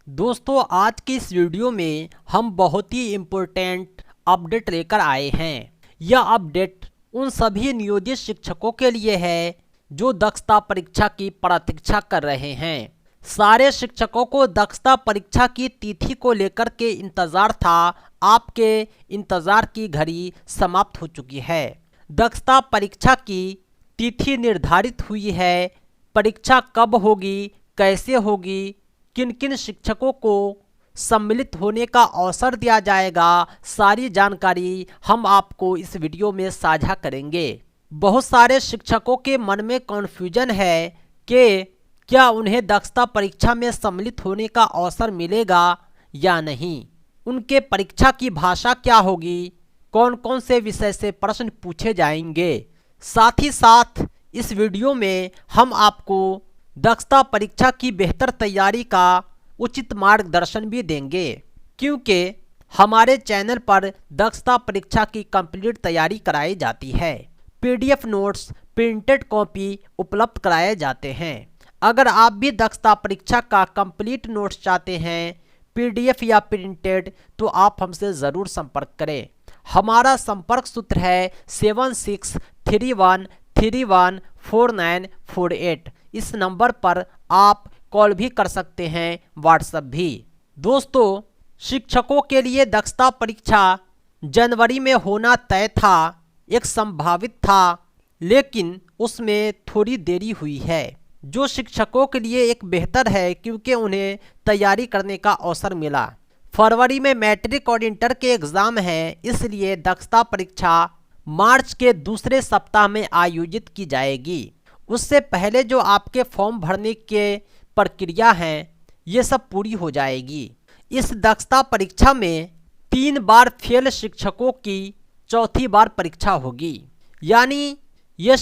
दोस्तों आज की इस वीडियो में हम बहुत ही इम्पोर्टेंट अपडेट लेकर आए हैं। यह अपडेट उन सभी नियोजित शिक्षकों के लिए है जो दक्षता परीक्षा की प्रतीक्षा कर रहे हैं। सारे शिक्षकों को दक्षता परीक्षा की तिथि को लेकर के इंतज़ार था। आपके इंतज़ार की घड़ी समाप्त हो चुकी है। दक्षता परीक्षा की तिथि निर्धारित हुई है। परीक्षा कब होगी, कैसे होगी, किन किन शिक्षकों को सम्मिलित होने का अवसर दिया जाएगा, सारी जानकारी हम आपको इस वीडियो में साझा करेंगे। बहुत सारे शिक्षकों के मन में कन्फ्यूजन है कि क्या उन्हें दक्षता परीक्षा में सम्मिलित होने का अवसर मिलेगा या नहीं, उनके परीक्षा की भाषा क्या होगी, कौन कौन से विषय से प्रश्न पूछे जाएंगे। साथ ही साथ इस वीडियो में हम आपको दक्षता परीक्षा की बेहतर तैयारी का उचित मार्गदर्शन भी देंगे, क्योंकि हमारे चैनल पर दक्षता परीक्षा की कंप्लीट तैयारी कराई जाती है। पीडीएफ नोट्स, प्रिंटेड कॉपी उपलब्ध कराए जाते हैं। अगर आप भी दक्षता परीक्षा का कंप्लीट नोट्स चाहते हैं, पीडीएफ या प्रिंटेड, तो आप हमसे ज़रूर संपर्क करें। हमारा संपर्क सूत्र है 7631314948। इस नंबर पर आप कॉल भी कर सकते हैं, व्हाट्सएप भी। दोस्तों, शिक्षकों के लिए दक्षता परीक्षा जनवरी में होना तय था, एक संभावित था, लेकिन उसमें थोड़ी देरी हुई है, जो शिक्षकों के लिए एक बेहतर है, क्योंकि उन्हें तैयारी करने का अवसर मिला। फरवरी में मैट्रिक और इंटर के एग्ज़ाम हैं, इसलिए दक्षता परीक्षा मार्च के दूसरे सप्ताह में आयोजित की जाएगी। उससे पहले जो आपके फॉर्म भरने के प्रक्रिया हैं, ये सब पूरी हो जाएगी। इस दक्षता परीक्षा में 3 बार फेल शिक्षकों की चौथी बार परीक्षा होगी। यानी ये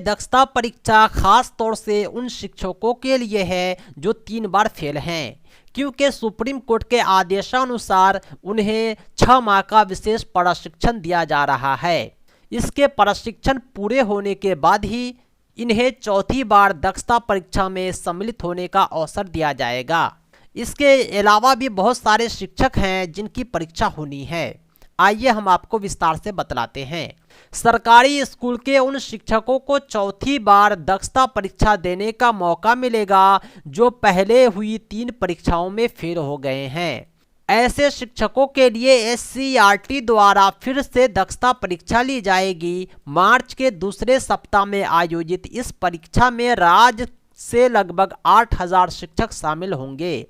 दक्षता परीक्षा खास तौर से उन शिक्षकों के लिए है जो 3 बार फेल हैं, क्योंकि सुप्रीम कोर्ट के आदेशानुसार उन्हें 6 माह का विशेष प्रशिक्षण दिया जा रहा है। इसके प्रशिक्षण पूरे होने के बाद ही इन्हें चौथी बार दक्षता परीक्षा में सम्मिलित होने का अवसर दिया जाएगा। इसके अलावा भी बहुत सारे शिक्षक हैं जिनकी परीक्षा होनी है। आइए हम आपको विस्तार से बतलाते हैं। सरकारी स्कूल के उन शिक्षकों को चौथी बार दक्षता परीक्षा देने का मौका मिलेगा जो पहले हुई 3 परीक्षाओं में फेल हो गए हैं। ऐसे शिक्षकों के लिए एससीईआरटी द्वारा फिर से दक्षता परीक्षा ली जाएगी। मार्च के दूसरे सप्ताह में आयोजित इस परीक्षा में राज्य से लगभग 8000 शिक्षक शामिल होंगे।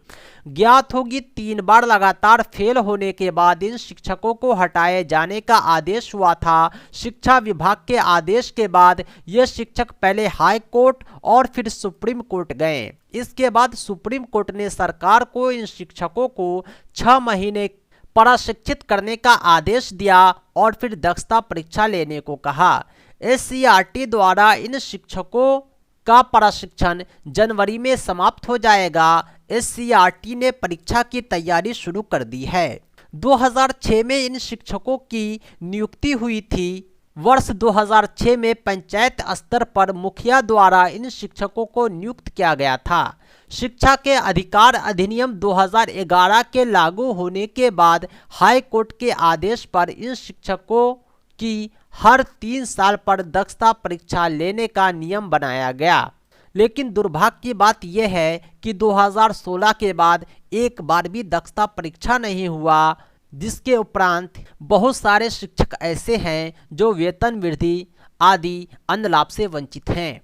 ज्ञात होगी 3 बार लगातार फेल होने के बाद इन शिक्षकों को हटाए जाने का आदेश हुआ था। शिक्षा विभाग के आदेश के बाद ये शिक्षक पहले हाई कोर्ट और फिर सुप्रीम कोर्ट गए। इसके बाद सुप्रीम कोर्ट ने सरकार को इन शिक्षकों को 6 महीने प्रशिक्षित करने का आदेश दिया और फिर दक्षता परीक्षा लेने को कहा। एससीईआरटी द्वारा इन शिक्षकों का प्रशिक्षण जनवरी में समाप्त हो जाएगा। एससीईआरटी ने परीक्षा की तैयारी शुरू कर दी है। 2006 में इन शिक्षकों की नियुक्ति हुई थी। वर्ष 2006 में पंचायत स्तर पर मुखिया द्वारा इन शिक्षकों को नियुक्त किया गया था। शिक्षा के अधिकार अधिनियम 2011 के लागू होने के बाद हाई कोर्ट के आदेश पर इन शिक्षकों की हर 3 साल पर दक्षता परीक्षा लेने का नियम बनाया गया। लेकिन दुर्भाग्य की बात यह है कि 2016 के बाद एक बार भी दक्षता परीक्षा नहीं हुआ, जिसके उपरांत बहुत सारे शिक्षक ऐसे हैं जो वेतन वृद्धि आदि अन्य लाभ से वंचित हैं।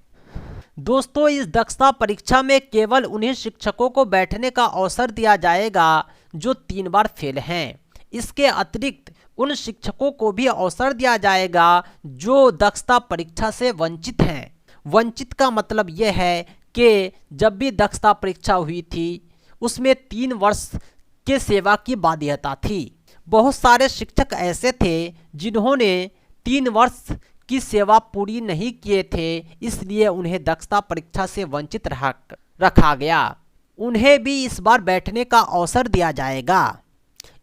दोस्तों, इस दक्षता परीक्षा में केवल उन्हीं शिक्षकों को बैठने का अवसर दिया जाएगा जो 3 बार फेल हैं। इसके अतिरिक्त उन शिक्षकों को भी अवसर दिया जाएगा जो दक्षता परीक्षा से वंचित हैं। वंचित का मतलब यह है कि जब भी दक्षता परीक्षा हुई थी उसमें 3 वर्ष के सेवा की बाध्यता थी। बहुत सारे शिक्षक ऐसे थे जिन्होंने 3 वर्ष की सेवा पूरी नहीं किए थे, इसलिए उन्हें दक्षता परीक्षा से वंचित रखा गया। उन्हें भी इस बार बैठने का अवसर दिया जाएगा।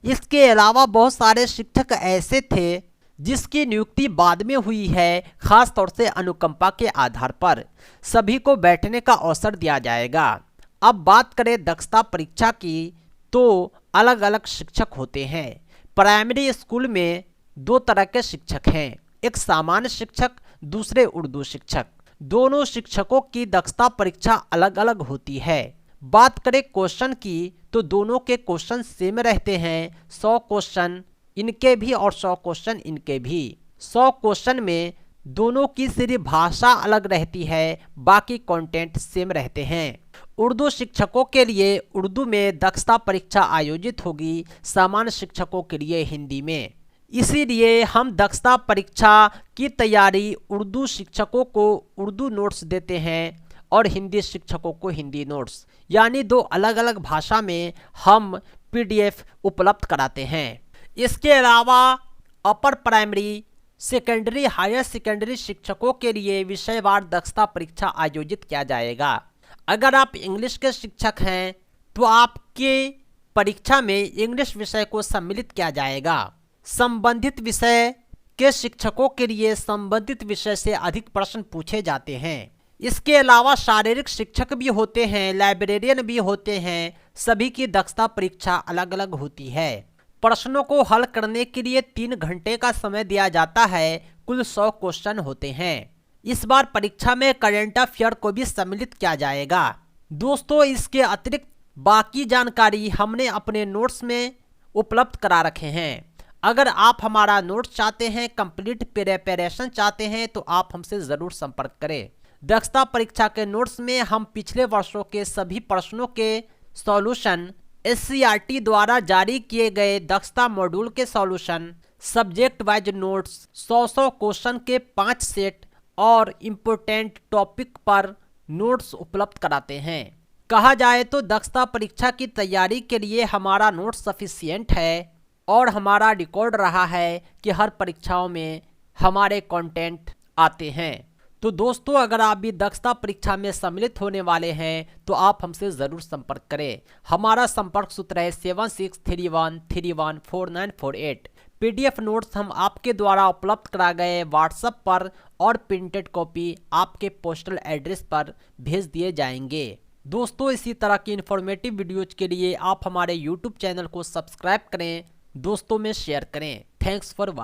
इसके अलावा बहुत सारे शिक्षक ऐसे थे जिसकी नियुक्ति बाद में हुई है, खास तौर से अनुकंपा के आधार पर। सभी को बैठने का अवसर दिया जाएगा। अब बात करें दक्षता परीक्षा की, तो अलग अलग शिक्षक होते हैं। प्राइमरी स्कूल में दो तरह के शिक्षक हैं, एक सामान्य शिक्षक, दूसरे उर्दू शिक्षक। दोनों शिक्षकों की दक्षता परीक्षा अलग अलग होती है। बात करें क्वेश्चन की, तो दोनों के क्वेश्चन सेम रहते हैं। 100 क्वेश्चन इनके भी और 100 क्वेश्चन इनके भी। 100 क्वेश्चन में दोनों की सिर्फ भाषा अलग रहती है, बाकी कंटेंट सेम रहते हैं। उर्दू शिक्षकों के लिए उर्दू में दक्षता परीक्षा आयोजित होगी, सामान्य शिक्षकों के लिए हिंदी में। इसीलिए हम दक्षता परीक्षा की तैयारी उर्दू शिक्षकों को उर्दू नोट्स देते हैं और हिंदी शिक्षकों को हिंदी नोट्स, यानी दो अलग अलग भाषा में हम PDF उपलब्ध कराते हैं। इसके अलावा upper primary, secondary, higher secondary शिक्षकों के लिए विषयवार दक्षता परीक्षा आयोजित किया जाएगा। अगर आप इंग्लिश के शिक्षक हैं तो आपके परीक्षा में इंग्लिश विषय को सम्मिलित किया जाएगा। संबंधित विषय के शिक्षकों के लिए संबंधित विषय से अधिक प्रश्न पूछे जाते हैं। इसके अलावा शारीरिक शिक्षक भी होते हैं, लाइब्रेरियन भी होते हैं। सभी की दक्षता परीक्षा अलग अलग होती है। प्रश्नों को हल करने के लिए 3 घंटे का समय दिया जाता है। कुल 100 क्वेश्चन होते हैं। इस बार परीक्षा में करंट अफेयर को भी सम्मिलित किया जाएगा। दोस्तों, इसके अतिरिक्त बाकी जानकारी हमने अपने नोट्स में उपलब्ध करा रखे हैं। अगर आप हमारा नोट्स चाहते हैं, कंप्लीट प्रिपरेशन चाहते हैं, तो आप हमसे ज़रूर संपर्क करें। दक्षता परीक्षा के नोट्स में हम पिछले वर्षों के सभी प्रश्नों के सॉल्यूशन, SCERT द्वारा जारी किए गए दक्षता मॉड्यूल के solution, subject wise notes, 100 question के 5 सेट और इम्पोर्टेंट टॉपिक पर नोट्स उपलब्ध कराते हैं। कहा जाए तो दक्षता परीक्षा की तैयारी के लिए हमारा नोट्स सफिशिएंट है और हमारा रिकॉर्ड रहा है कि हर परीक्षाओं में हमारे कंटेंट आते हैं। तो दोस्तों, अगर आप भी दक्षता परीक्षा में सम्मिलित होने वाले हैं तो आप हमसे ज़रूर संपर्क करें। हमारा संपर्क सूत्र है 7631314948। PDF नोट्स हम आपके द्वारा उपलब्ध करा गए व्हाट्सएप पर और प्रिंटेड कॉपी आपके पोस्टल एड्रेस पर भेज दिए जाएंगे। दोस्तों, इसी तरह की इन्फॉर्मेटिव वीडियोज के लिए आप हमारे YouTube चैनल को सब्सक्राइब करें, दोस्तों में शेयर करें। Thanks for watching.